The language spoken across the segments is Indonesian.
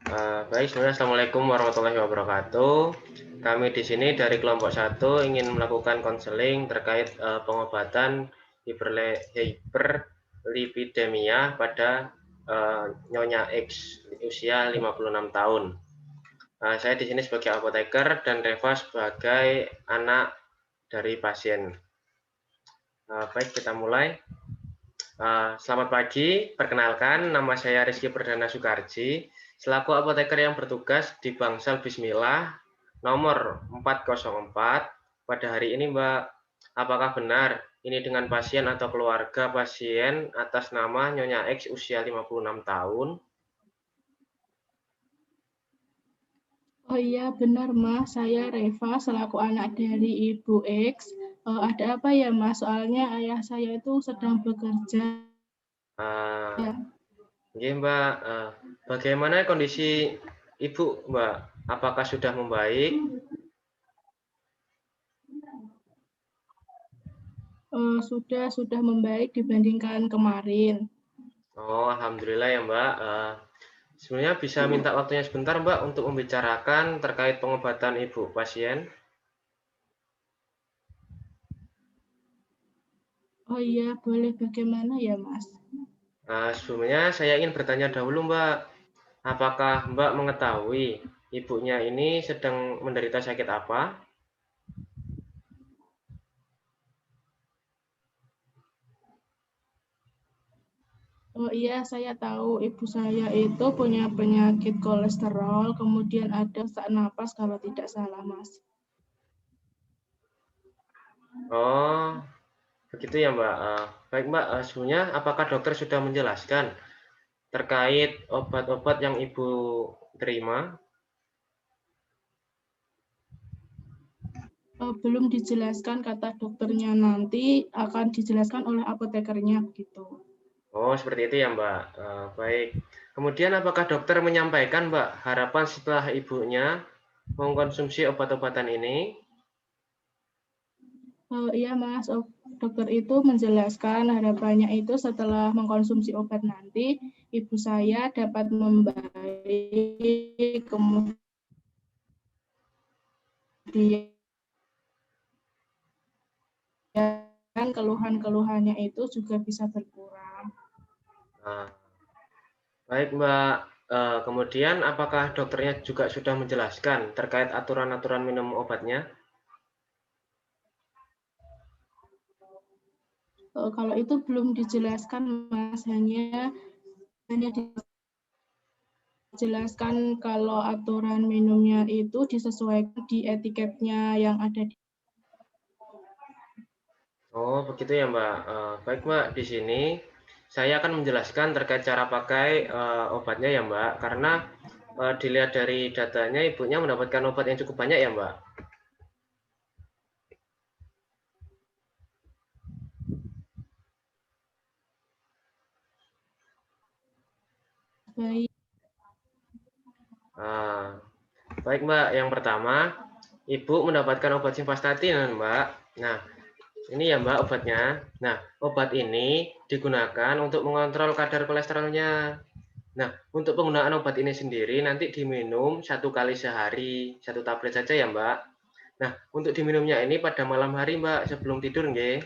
Baik, sebenarnya Assalamualaikum warahmatullahi wabarakatuh. Kami di sini dari kelompok 1 ingin melakukan konseling terkait pengobatan hiperlipidemia pada Nyonya X usia 56 tahun. Saya di sini sebagai apoteker dan Reva sebagai anak dari pasien. Baik, kita mulai. Selamat pagi, perkenalkan nama saya Rizky Perdana Sukarji, selaku apoteker yang bertugas di Bangsal Bismillah nomor 404 pada hari ini, Mbak. Apakah benar ini dengan pasien atau keluarga pasien atas nama Nyonya X usia 56 tahun? Oh iya, benar Mas. Saya Reva selaku anak dari Ibu X. Ada apa ya Mas? Soalnya ayah saya itu sedang bekerja. Uh, Mbak, bagaimana kondisi Ibu, Mbak? Apakah sudah membaik? Sudah membaik dibandingkan kemarin. Oh, alhamdulillah ya, Mbak. Sebenarnya bisa minta waktunya sebentar, Mbak, untuk membicarakan terkait pengobatan Ibu pasien. Oh iya, boleh bagaimana ya Mas? Sebelumnya saya ingin bertanya dahulu, Mbak. Apakah Mbak mengetahui ibunya ini sedang menderita sakit apa? Oh iya, saya tahu ibu saya itu punya penyakit kolesterol, kemudian ada sesak napas kalau tidak salah Mas. Oh, begitu ya, Mbak. Baik, Mbak. Sebelumnya, apakah dokter sudah menjelaskan terkait obat-obat yang Ibu terima? Belum dijelaskan, kata dokternya nanti akan dijelaskan oleh apotekernya begitu. Oh, seperti itu ya, Mbak. Baik. Kemudian apakah dokter menyampaikan, Mbak, harapan setelah ibunya mengkonsumsi obat-obatan ini? Iya Mas, dokter itu menjelaskan harapannya itu setelah mengkonsumsi obat nanti ibu saya dapat membaik, kemudian keluhan-keluhannya itu juga bisa berkurang. Nah, baik, Mbak. Kemudian apakah dokternya juga sudah menjelaskan terkait aturan-aturan minum obatnya? Kalau itu belum dijelaskan Mas, hanya dijelaskan kalau aturan minumnya itu disesuaikan di etiketnya yang ada di. Oh, begitu ya, Mbak. Baik, Mbak. Di sini saya akan menjelaskan terkait cara pakai obatnya ya, Mbak. Karena dilihat dari datanya, ibunya mendapatkan obat yang cukup banyak ya, Mbak. Baik. Baik, Mbak. Yang pertama, Ibu mendapatkan obat simvastatin, Mbak. Nah, ini ya, Mbak, obatnya. Nah, obat ini digunakan untuk mengontrol kadar kolesterolnya. Nah, untuk penggunaan obat ini sendiri nanti diminum 1 kali sehari, 1 tablet saja ya, Mbak. Nah, untuk diminumnya ini pada malam hari, Mbak, sebelum tidur, nggih.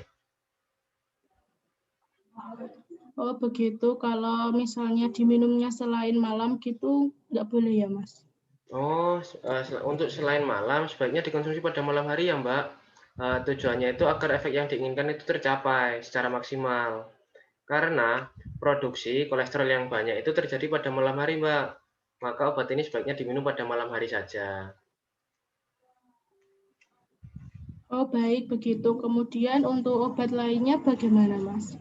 Oh begitu, kalau misalnya diminumnya selain malam gitu nggak boleh ya Mas? Oh, untuk selain malam, sebaiknya dikonsumsi pada malam hari ya, Mbak. Tujuannya itu agar efek yang diinginkan itu tercapai secara maksimal. Karena produksi kolesterol yang banyak itu terjadi pada malam hari, Mbak. Maka obat ini sebaiknya diminum pada malam hari saja. Oh baik begitu. Kemudian untuk obat lainnya bagaimana Mas?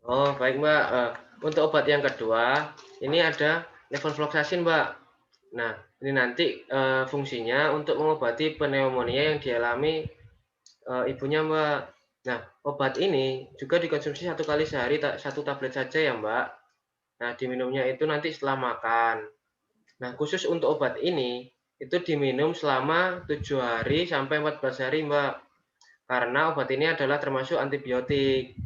Oh, baik, Mbak. Untuk obat yang kedua, ini ada levofloxacin, Mbak. Nah, ini nanti fungsinya untuk mengobati pneumonia yang dialami ibunya, Mbak. Nah, obat ini juga dikonsumsi 1 kali sehari, 1 tablet saja ya, Mbak. Nah, diminumnya itu nanti setelah makan. Nah, khusus untuk obat ini, itu diminum selama 7 hari sampai 14 hari, Mbak. Karena obat ini adalah termasuk antibiotik.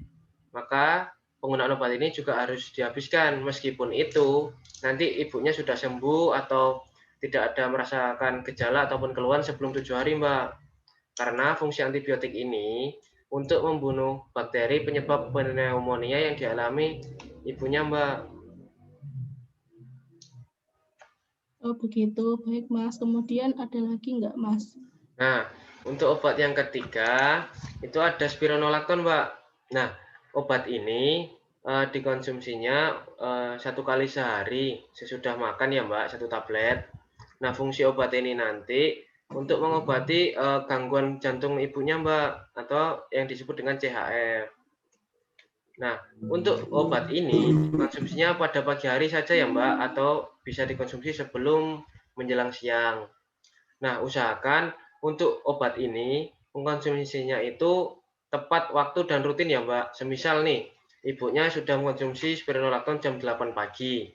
Maka penggunaan obat ini juga harus dihabiskan. Meskipun itu nanti ibunya sudah sembuh atau tidak ada merasakan gejala ataupun keluhan sebelum 7 hari, Mbak. Karena fungsi antibiotik ini untuk membunuh bakteri penyebab pneumonia yang dialami ibunya, Mbak. Oh begitu, baik Mas. Kemudian ada lagi nggak Mas? Nah, untuk obat yang ketiga itu ada spironolakton, Mbak. Nah, obat ini dikonsumsinya 1 kali sehari sesudah makan ya, Mbak, 1 tablet. Nah, fungsi obat ini nanti untuk mengobati gangguan jantung ibunya, Mbak, atau yang disebut dengan CHF. Nah, untuk obat ini konsumsinya pada pagi hari saja ya, Mbak, atau bisa dikonsumsi sebelum menjelang siang. Nah, usahakan untuk obat ini mengkonsumsinya itu tepat waktu dan rutin ya, Mbak. Semisal nih, ibunya sudah mengkonsumsi spironolakton jam 8 pagi.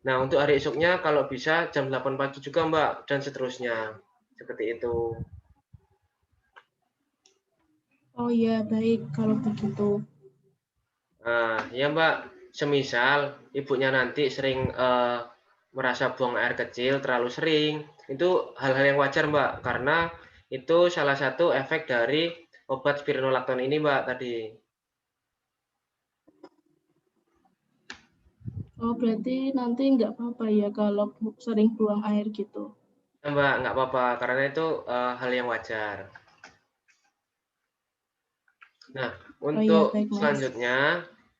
Nah, untuk hari esoknya kalau bisa jam 8 pagi juga, Mbak, dan seterusnya. Seperti itu. Oh iya, baik kalau begitu. Nah, ya, Mbak, semisal ibunya nanti sering merasa buang air kecil terlalu sering, itu hal-hal yang wajar, Mbak, karena itu salah satu efek dari obat spironolakton ini, Mbak, tadi. Oh berarti nanti nggak apa-apa ya kalau sering buang air gitu. Ya, Mbak, nggak apa-apa, karena itu hal yang wajar. Nah, Oh iya, untuk baik Mas. selanjutnya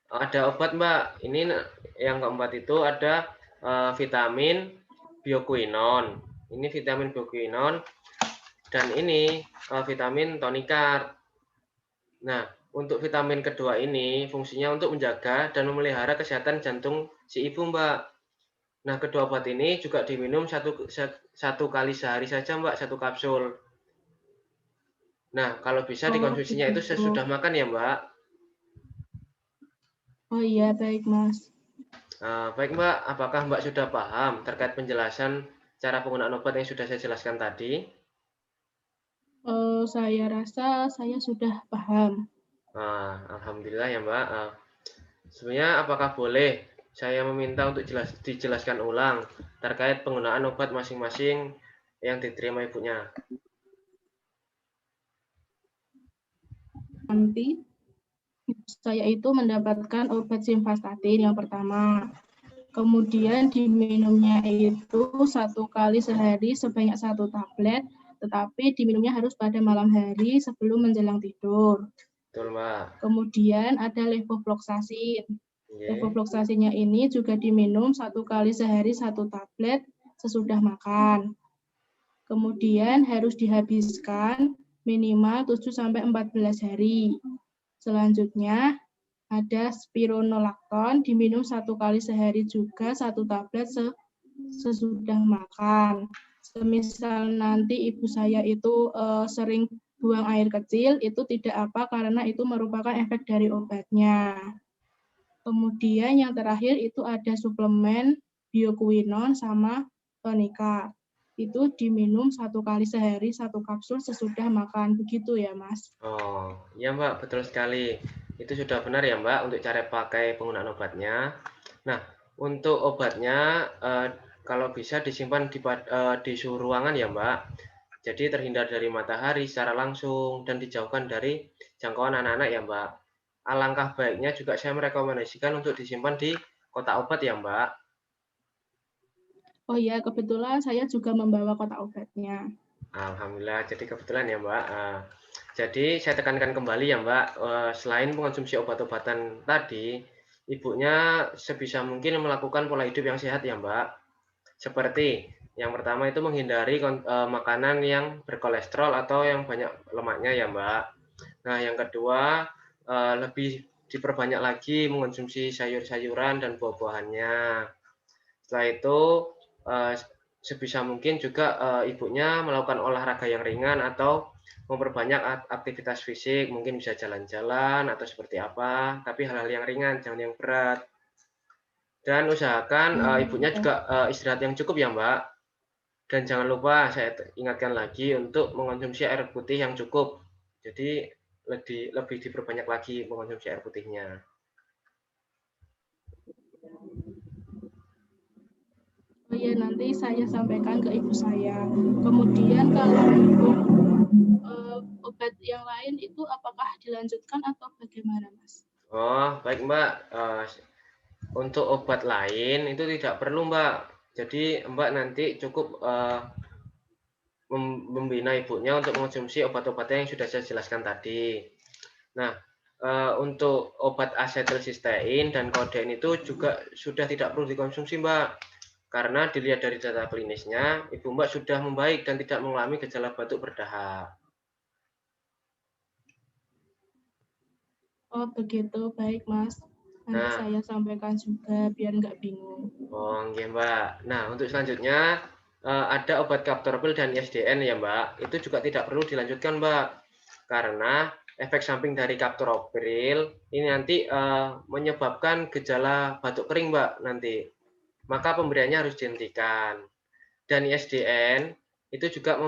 ada obat, Mbak. Ini yang keempat itu ada vitamin bioquinon. Ini vitamin bioquinon dan ini vitamin tonikart. Nah, untuk vitamin kedua ini fungsinya untuk menjaga dan memelihara kesehatan jantung si ibu, Mbak. Nah, kedua obat ini juga diminum satu kali sehari saja, Mbak, 1 kapsul. Nah, kalau bisa Oh dikonsumsinya itu begitu. sesudah makan ya, Mbak. Oh iya, baik Mas. Baik, Mbak, apakah Mbak sudah paham terkait penjelasan cara penggunaan obat yang sudah saya jelaskan tadi? Saya rasa saya sudah paham. Alhamdulillah ya, Mbak. Sebenarnya apakah boleh saya meminta untuk dijelaskan ulang terkait penggunaan obat masing-masing yang diterima ibunya? Nanti saya itu mendapatkan obat simvastatin yang pertama. Kemudian diminumnya itu 1 kali sehari sebanyak 1 tablet, tetapi diminumnya harus pada malam hari sebelum menjelang tidur. Betul, Mbak. Kemudian ada levofloxacin. Oke. Levofloxacinnya ini juga diminum 1 kali sehari 1 tablet sesudah makan. Kemudian harus dihabiskan minimal 7-14 hari. Selanjutnya ada spironolakton diminum 1 kali sehari juga 1 tablet sesudah makan. Semisal nanti ibu saya itu sering buang air kecil, itu tidak apa karena itu merupakan efek dari obatnya. Kemudian yang terakhir itu ada suplemen bioquinon sama tonika. Itu diminum 1 kali sehari 1 kapsul sesudah makan. Begitu ya, Mas? Oh, iya, Mbak, betul sekali. Itu sudah benar ya, Mbak, untuk cara pakai penggunaan obatnya. Nah, untuk obatnya kalau bisa disimpan di suhu ruangan ya, Mbak. Jadi terhindar dari matahari secara langsung dan dijauhkan dari jangkauan anak-anak ya, Mbak. Alangkah baiknya juga saya merekomendasikan untuk disimpan di kotak obat ya, Mbak. Oh iya, kebetulan saya juga membawa kotak obatnya. Alhamdulillah, jadi kebetulan ya, Mbak. Jadi saya tekankan kembali ya, Mbak, selain mengonsumsi obat-obatan tadi, ibunya sebisa mungkin melakukan pola hidup yang sehat ya, Mbak. Seperti yang pertama itu menghindari makanan yang berkolesterol atau yang banyak lemaknya ya, Mbak. Nah, yang kedua lebih diperbanyak lagi mengonsumsi sayur-sayuran dan buah-buahannya. Setelah itu sebisa mungkin juga ibunya melakukan olahraga yang ringan atau memperbanyak aktivitas fisik, mungkin bisa jalan-jalan atau seperti apa, tapi hal-hal yang ringan, jangan yang berat. Dan usahakan ibunya juga istirahat yang cukup ya, Mbak. Dan jangan lupa saya ingatkan lagi untuk mengonsumsi air putih yang cukup. Jadi lebih diperbanyak lagi mengonsumsi air putihnya. Oh iya, nanti saya sampaikan ke ibu saya. Kemudian kalau untuk obat yang lain itu apakah dilanjutkan atau bagaimana, Mas? Oh, baik Mbak. Untuk obat lain itu tidak perlu Mbak. Jadi Mbak nanti cukup membina ibunya untuk mengonsumsi obat-obatnya yang sudah saya jelaskan tadi. Nah, untuk obat asetilsistein dan kodein itu juga sudah tidak perlu dikonsumsi Mbak. Karena dilihat dari data klinisnya, ibu Mbak sudah membaik dan tidak mengalami gejala batuk berdahak. Oh begitu, baik Mas. Nanti Nah, saya sampaikan juga biar nggak bingung. oh iya Mbak. Nah, untuk selanjutnya ada obat kaptorpil dan ISDN ya Mbak. Itu juga tidak perlu dilanjutkan Mbak. Karena efek samping dari kaptorpil ini nanti menyebabkan gejala batuk kering Mbak nanti. Maka pemberiannya harus dihentikan. Dan ISDN itu juga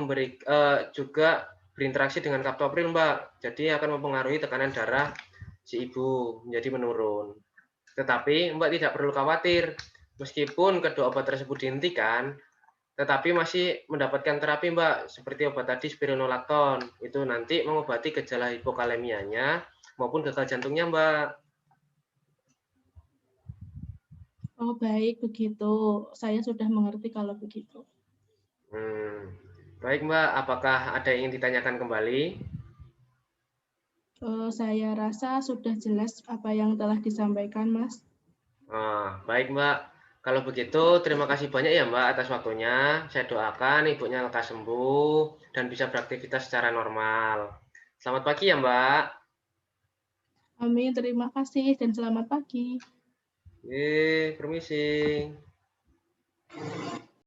juga berinteraksi dengan kaptopril Mbak. Jadi akan mempengaruhi tekanan darah si ibu menjadi menurun. Tetapi Mbak tidak perlu khawatir, meskipun kedua obat tersebut dihentikan, tetapi masih mendapatkan terapi Mbak, seperti obat tadi spironolakton, itu nanti mengobati gejala hipokalemianya maupun gagal jantungnya Mbak. Oh baik, begitu. Saya sudah mengerti kalau begitu. Baik Mbak, apakah ada yang ingin ditanyakan kembali? Saya rasa sudah jelas apa yang telah disampaikan, Mas. Baik Mbak, kalau begitu terima kasih banyak ya Mbak atas waktunya. Saya doakan ibunya lekas sembuh dan bisa beraktivitas secara normal. Selamat pagi ya Mbak. Amin, terima kasih dan selamat pagi. Permisi.